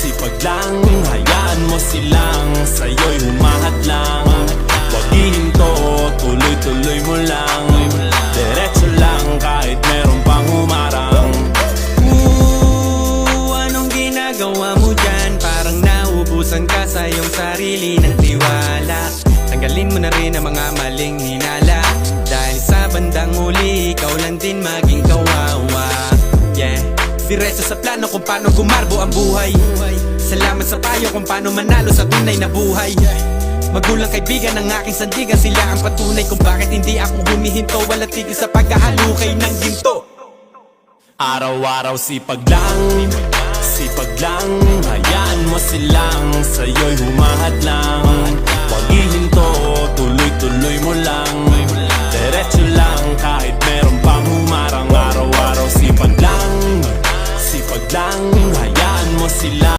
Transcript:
sipag lang, hayaan mo silang sa'yo'y humahat lang. Huwag ihinto, tuloy-tuloy mo lang. Diretso lang kahit meron pang humarang. Anong ginagawa mo dyan? Parang naubusan ka sa iyong sarili ng tiwala. Tanggalin mo na rin ang mga maling hinala, dahil sa bandang huli, ikaw lang din maging kawawa. Yeah, diretso sa plano kung paano gumarbo ang buhay. Salamat sa payo kung paano manalo sa tunay na buhay. Magulang kaibigan ng aking sandigan, sila ang patunay kung bakit hindi ako humihinto. Walang tigil sa pagkahalukay ng ginto. Araw-araw sipag lang, hayaan mo silang sa'yo'y humahat lang. Huwag ihinto, tuloy-tuloy mo lang. Diretso lang kahit meron pang humarang. Araw-araw sipag lang, hayaan mo sila.